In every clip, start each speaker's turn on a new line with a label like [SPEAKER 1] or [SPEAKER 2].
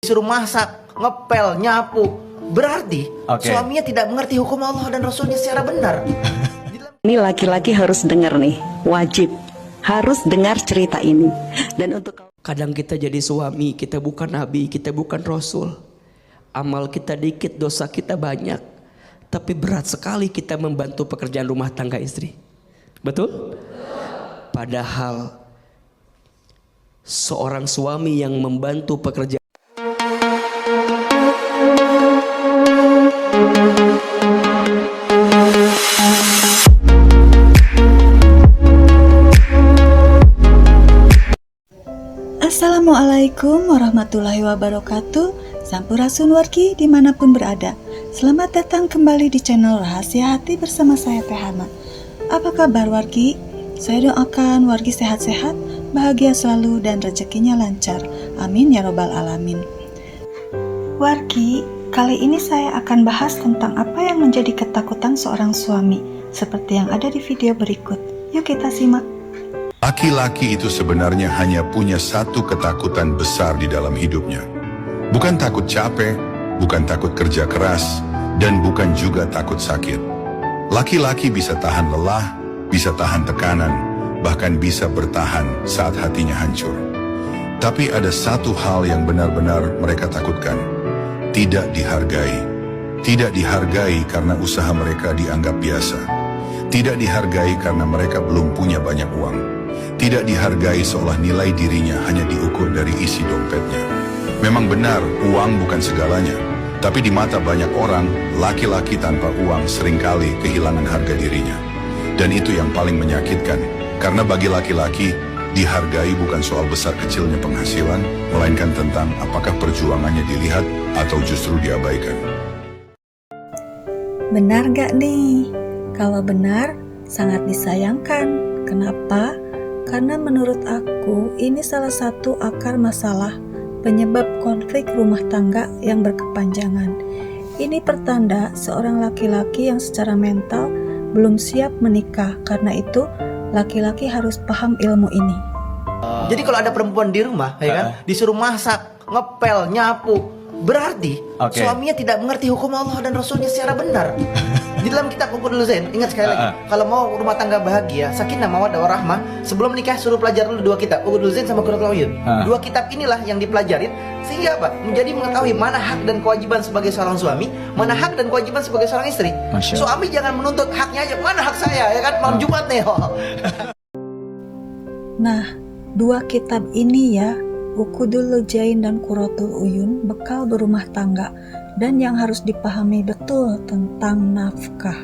[SPEAKER 1] Disuruh masak, ngepel, nyapu, berarti suaminya tidak mengerti hukum Allah dan Rasulnya secara benar.
[SPEAKER 2] Ini laki-laki harus dengar nih, wajib harus dengar cerita ini. Dan untuk
[SPEAKER 3] kadang kita jadi suami, kita bukan nabi, kita bukan rasul. Amal kita dikit, dosa kita banyak. Tapi berat sekali kita membantu pekerjaan rumah tangga istri. Betul? Padahal seorang suami yang membantu pekerjaan
[SPEAKER 4] Assalamualaikum warahmatullahi wabarakatuh. Sampurasun wargi dimanapun berada. Selamat datang kembali di channel Rahasia Hati bersama saya Teh Hana. Apa kabar wargi? Saya doakan wargi sehat-sehat, bahagia selalu dan rezekinya lancar. Amin ya robbal alamin. Wargi, kali ini saya akan bahas tentang apa yang menjadi ketakutan seorang suami, seperti yang ada di video berikut. Yuk kita simak.
[SPEAKER 5] Laki-laki itu sebenarnya hanya punya satu ketakutan besar di dalam hidupnya. Bukan takut capek, bukan takut kerja keras, dan bukan juga takut sakit. Laki-laki bisa tahan lelah, bisa tahan tekanan, bahkan bisa bertahan saat hatinya hancur. Tapi ada satu hal yang benar-benar mereka takutkan. Tidak dihargai. Tidak dihargai karena usaha mereka dianggap biasa. Tidak dihargai karena mereka belum punya banyak uang. Tidak dihargai seolah nilai dirinya hanya diukur dari isi dompetnya. Memang benar, uang bukan segalanya. Tapi di mata banyak orang, laki-laki tanpa uang seringkali kehilangan harga dirinya. Dan itu yang paling menyakitkan. Karena bagi laki-laki, dihargai bukan soal besar kecilnya penghasilan, melainkan tentang apakah perjuangannya dilihat atau justru diabaikan.
[SPEAKER 4] Benar gak nih? Kalau benar, sangat disayangkan. Kenapa? Karena menurut aku ini salah satu akar masalah penyebab konflik rumah tangga yang berkepanjangan. Ini pertanda seorang laki-laki yang secara mental belum siap menikah. Karena itu laki-laki harus paham ilmu ini.
[SPEAKER 1] Jadi kalau ada perempuan di rumah, ya kan, disuruh masak, ngepel, nyapu, berarti suaminya tidak mengerti hukum Allah dan Rasulnya secara benar. Di dalam kitab Uqudul Zain, ingat sekali lagi, kalau mau rumah tangga bahagia, sakinah mawaddah warahmah, sebelum menikah suruh pelajari dulu dua kitab, Uqudul Zain sama Qurratul Uyun. Dua kitab inilah yang dipelajarin sehingga apa? Menjadi mengetahui mana hak dan kewajiban sebagai seorang suami, mana hak dan kewajiban sebagai seorang istri. Suami jangan menuntut haknya aja, mana hak saya, ya kan, malam Jumat nih.
[SPEAKER 4] Nah, dua kitab ini ya, Uqudul Zain dan Qurratul Uyun, bekal berumah tangga dan yang harus dipahami betul tentang nafkah.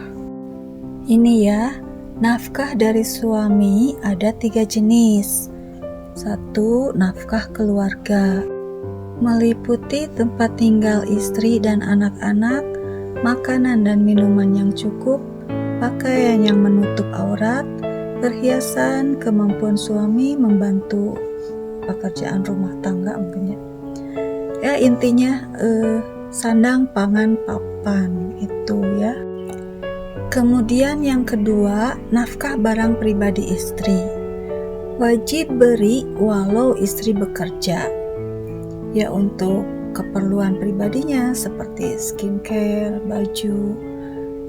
[SPEAKER 4] Ini ya, nafkah dari suami ada 3 jenis. 1. Nafkah keluarga, meliputi tempat tinggal istri dan anak-anak, makanan dan minuman yang cukup, pakaian yang menutup aurat, perhiasan, kemampuan suami membantu pekerjaan rumah tangga mungkin ya. Intinya sandang, pangan, papan itu ya. Kemudian yang kedua, nafkah barang pribadi istri. Wajib beri walau istri bekerja. Ya untuk keperluan pribadinya seperti skincare, baju,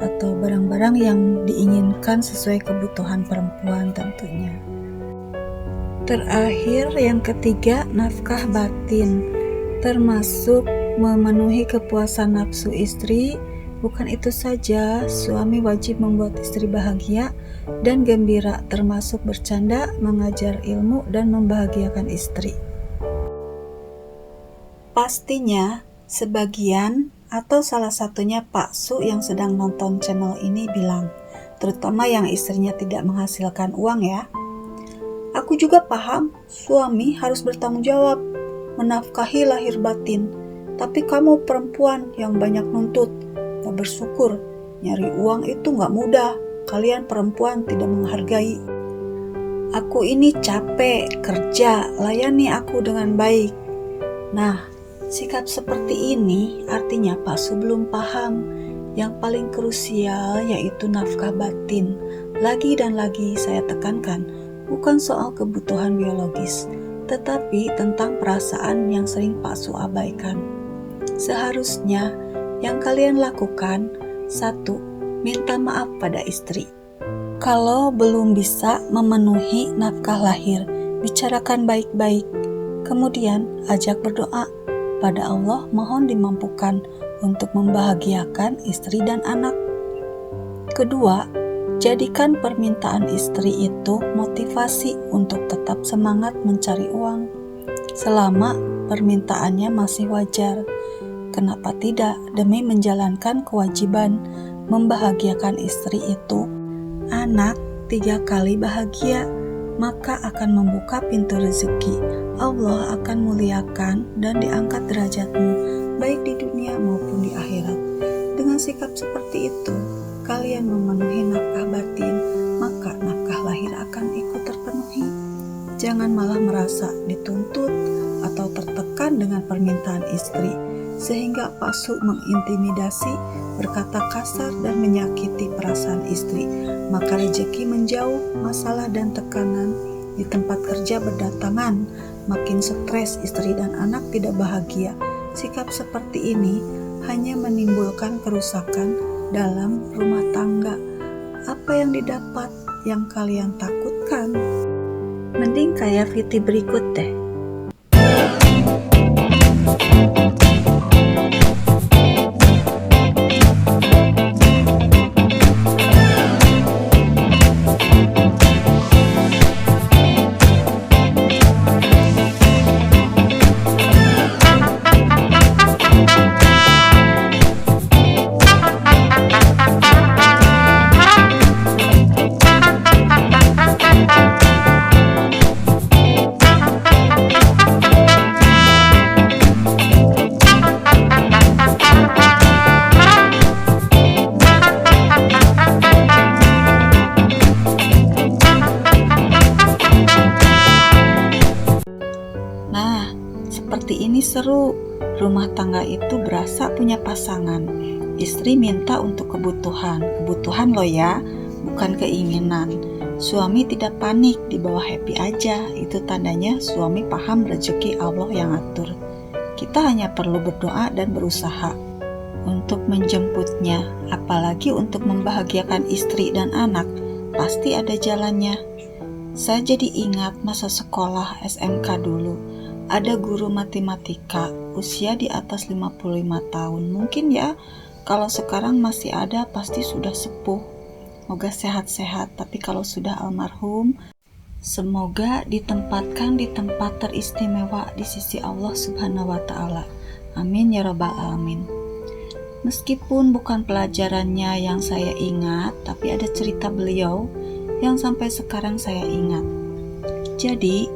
[SPEAKER 4] atau barang-barang yang diinginkan sesuai kebutuhan perempuan tentunya. Terakhir yang ketiga, nafkah batin, termasuk memenuhi kepuasan nafsu istri. Bukan itu saja, suami wajib membuat istri bahagia dan gembira, termasuk bercanda, mengajar ilmu, dan membahagiakan istri. Pastinya, sebagian atau salah satunya Pak Su yang sedang nonton channel ini bilang, terutama yang istrinya tidak menghasilkan uang ya. Aku juga paham, suami harus bertanggung jawab, menafkahi lahir batin. Tapi kamu perempuan yang banyak nuntut, gak bersyukur. Nyari uang itu gak mudah, kalian perempuan tidak menghargai. Aku ini capek, kerja, layani aku dengan baik. Nah, sikap seperti ini artinya Pak Su belum paham. Yang paling krusial yaitu nafkah batin. Lagi dan lagi saya tekankan, bukan soal kebutuhan biologis, Tetapi tentang perasaan yang sering Pak Su abaikan. Seharusnya yang kalian lakukan, 1. Minta maaf pada istri. Kalau belum bisa memenuhi nafkah lahir, bicarakan baik-baik. Kemudian ajak berdoa pada Allah, mohon dimampukan untuk membahagiakan istri dan anak. Kedua, jadikan permintaan istri itu motivasi untuk tetap semangat mencari uang. Selama permintaannya masih wajar, kenapa tidak demi menjalankan kewajiban membahagiakan istri itu, anak 3 kali bahagia, maka akan membuka pintu rezeki. Allah akan muliakan dan diangkat derajatmu, baik di dunia maupun di akhirat. Dengan sikap seperti itu, kalian memenuhi nafkah batin, maka nafkah lahir akan ikut terpenuhi. Jangan malah merasa dituntut atau tertekan dengan permintaan istri, sehingga palsu mengintimidasi, berkata kasar dan menyakiti perasaan istri. Maka rezeki menjauh, masalah dan tekanan di tempat kerja berdatangan, makin stres istri dan anak tidak bahagia. Sikap seperti ini hanya menimbulkan kerusakan dalam rumah tangga. Apa yang didapat yang kalian takutkan? Mending kayak VT berikut deh. Seperti ini seru. Rumah tangga itu berasa punya pasangan. Istri minta untuk kebutuhan loh ya, bukan keinginan. Suami tidak panik, di bawah happy aja. Itu tandanya suami paham rezeki Allah yang atur. Kita hanya perlu berdoa dan berusaha untuk menjemputnya. Apalagi untuk membahagiakan istri dan anak, pasti ada jalannya. Saya jadi ingat masa sekolah SMK dulu. Ada guru matematika, usia di atas 55 tahun. Mungkin ya, kalau sekarang masih ada pasti sudah sepuh. Semoga sehat-sehat, tapi kalau sudah almarhum, semoga ditempatkan di tempat teristimewa di sisi Allah Subhanahu wa Ta'ala. Amin ya Rabbal Alamin. Meskipun bukan pelajarannya yang saya ingat, tapi ada cerita beliau yang sampai sekarang saya ingat. Jadi,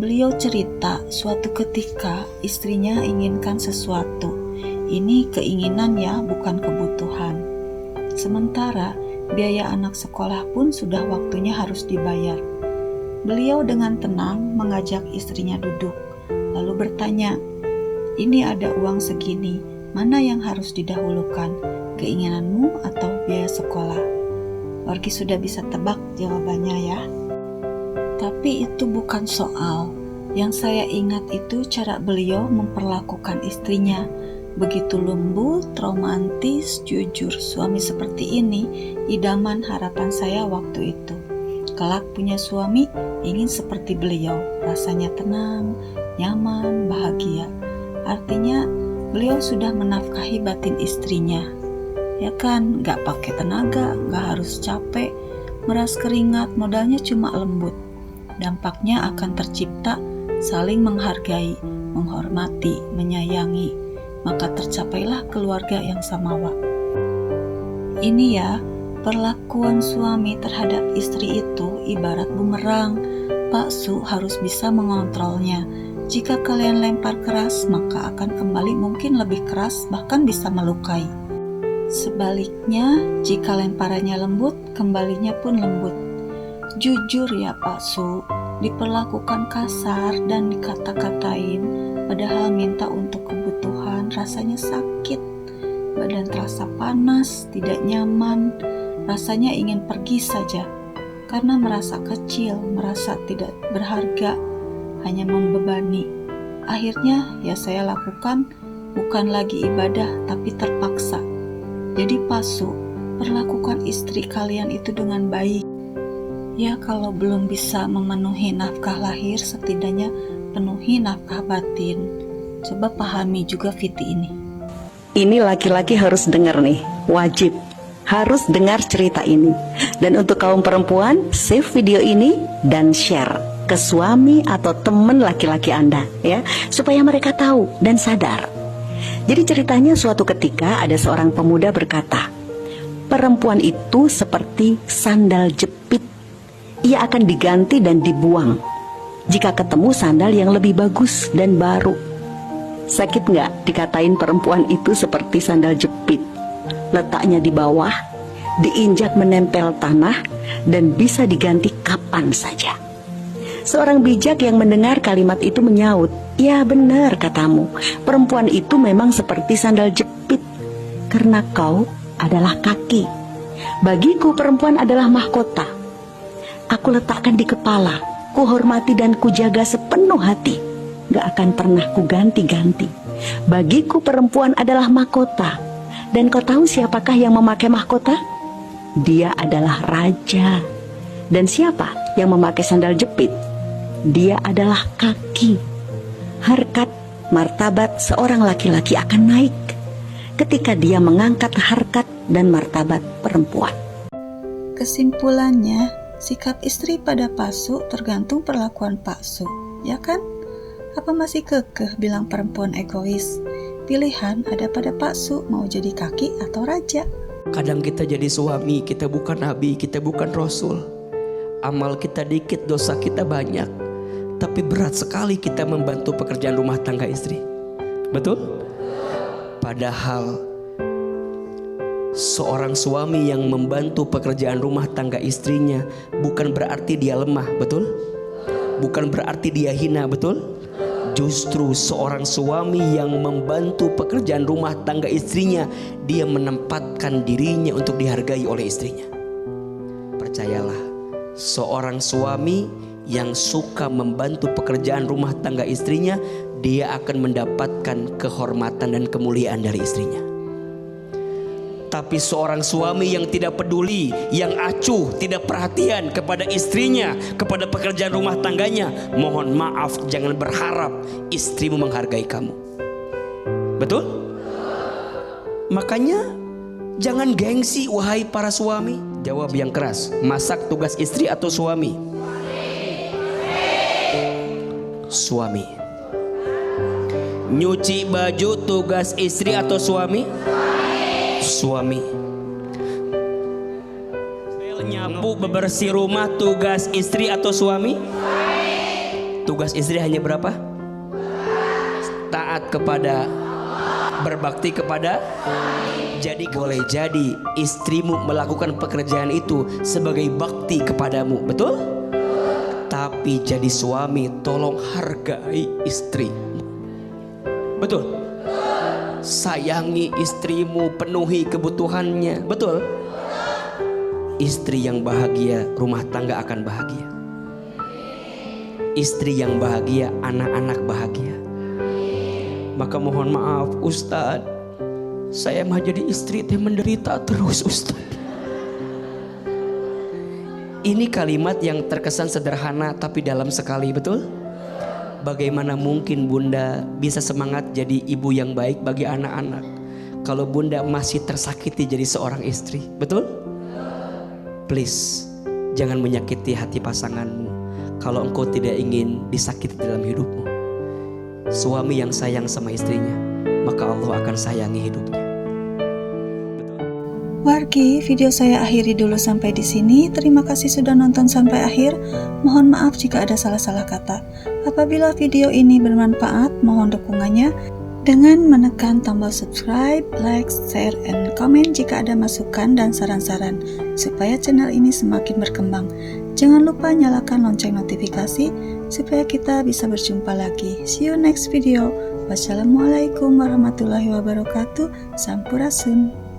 [SPEAKER 4] beliau cerita suatu ketika istrinya inginkan sesuatu. Ini keinginan ya, bukan kebutuhan. Sementara biaya anak sekolah pun sudah waktunya harus dibayar. Beliau dengan tenang mengajak istrinya duduk, lalu bertanya, "Ini ada uang segini, mana yang harus didahulukan, keinginanmu atau biaya sekolah?" Orgi sudah bisa tebak jawabannya ya. Tapi itu bukan soal. Yang saya ingat itu cara beliau memperlakukan istrinya. Begitu lembut, romantis, jujur. Suami seperti ini idaman harapan saya waktu itu. Kelak punya suami ingin seperti beliau. Rasanya tenang, nyaman, bahagia. Artinya beliau sudah menafkahi batin istrinya. Ya kan, gak pakai tenaga, gak harus capek, meras keringat, modalnya cuma lembut. Dampaknya akan tercipta saling menghargai, menghormati, menyayangi, maka tercapailah keluarga yang samawa. Ini ya, perlakuan suami terhadap istri itu ibarat bumerang. Pak Su harus bisa mengontrolnya. Jika kalian lempar keras, maka akan kembali mungkin lebih keras, bahkan bisa melukai. Sebaliknya, jika lemparannya lembut, kembalinya pun lembut. Jujur ya Pak Su, diperlakukan kasar dan dikata-katain, padahal minta untuk kebutuhan, rasanya sakit. Badan terasa panas, tidak nyaman, rasanya ingin pergi saja. Karena merasa kecil, merasa tidak berharga. hanya membebani. Akhirnya ya saya lakukan bukan lagi ibadah tapi terpaksa. Jadi Pak perlakukan istri kalian itu dengan baik. Ya kalau belum bisa memenuhi nafkah lahir, setidaknya penuhi nafkah batin. Coba pahami juga Fiti ini.
[SPEAKER 2] Ini laki-laki harus dengar nih, wajib harus dengar cerita ini. Dan untuk kaum perempuan, save video ini dan share ke suami atau teman laki-laki Anda ya, supaya mereka tahu dan sadar. Jadi ceritanya suatu ketika ada seorang pemuda berkata, perempuan itu seperti sandal jepit. Ia akan diganti dan dibuang jika ketemu sandal yang lebih bagus dan baru. Sakit nggak dikatain perempuan itu seperti sandal jepit? Letaknya di bawah, diinjak menempel tanah, dan bisa diganti kapan saja. Seorang bijak yang mendengar kalimat itu menyaut, ya benar katamu, perempuan itu memang seperti sandal jepit, karena kau adalah kaki. Bagiku perempuan adalah mahkota. Aku letakkan di kepala, ku hormati dan ku jaga sepenuh hati. Gak akan pernah ku ganti-ganti. Bagiku perempuan adalah mahkota. Dan kau tahu siapakah yang memakai mahkota? Dia adalah raja. Dan siapa yang memakai sandal jepit? Dia adalah kaki. Harkat, martabat seorang laki-laki akan naik ketika dia mengangkat harkat dan martabat perempuan.
[SPEAKER 4] Kesimpulannya, sikap istri pada Pak Su tergantung perlakuan Pak Su, ya kan? Apa masih kekeh bilang perempuan egois? Pilihan ada pada Pak Su, mau jadi kaki atau raja.
[SPEAKER 3] Kadang kita jadi suami, kita bukan nabi, kita bukan rasul. Amal kita dikit, dosa kita banyak. Tapi berat sekali kita membantu pekerjaan rumah tangga istri. Betul? Padahal seorang suami yang membantu pekerjaan rumah tangga istrinya bukan berarti dia lemah, betul? Bukan berarti dia hina, betul? Justru seorang suami yang membantu pekerjaan rumah tangga istrinya, dia menempatkan dirinya untuk dihargai oleh istrinya. Percayalah, seorang suami yang suka membantu pekerjaan rumah tangga istrinya, dia akan mendapatkan kehormatan dan kemuliaan dari istrinya. Tapi seorang suami yang tidak peduli, yang acuh, tidak perhatian kepada istrinya, kepada pekerjaan rumah tangganya, mohon maaf, jangan berharap istrimu menghargai kamu. Betul? Makanya jangan gengsi wahai para suami. Jawab yang keras, masak tugas istri atau suami? Suami. Nyuci baju tugas istri atau suami? Suami. Nyapu bebersih rumah tugas istri atau suami? Tugas istri hanya berapa? Taat kepada, berbakti kepada. Jadi boleh jadi istrimu melakukan pekerjaan itu sebagai bakti kepadamu, betul? Tapi jadi suami tolong hargai istrimu, betul? Sayangi istrimu, penuhi kebutuhannya, betul? Istri yang bahagia, rumah tangga akan bahagia. Istri yang bahagia, anak-anak bahagia. Maka mohon maaf Ustadz, saya mah jadi istri yang menderita terus Ustadz. Ini kalimat yang terkesan sederhana tapi dalam sekali, betul? Bagaimana mungkin bunda bisa semangat jadi ibu yang baik bagi anak-anak kalau bunda masih tersakiti jadi seorang istri, betul? Please, jangan menyakiti hati pasanganmu kalau engkau tidak ingin disakiti dalam hidupmu. Suami yang sayang sama istrinya, maka Allah akan sayangi hidupnya.
[SPEAKER 4] Wargi, video saya akhiri dulu sampai di sini. Terima kasih sudah nonton sampai akhir. Mohon maaf jika ada salah-salah kata. Apabila video ini bermanfaat, mohon dukungannya dengan menekan tombol subscribe, like, share, and comment jika ada masukan dan saran-saran supaya channel ini semakin berkembang. Jangan lupa nyalakan lonceng notifikasi supaya kita bisa berjumpa lagi. See you next video. Wassalamualaikum warahmatullahi wabarakatuh. Sampurasun.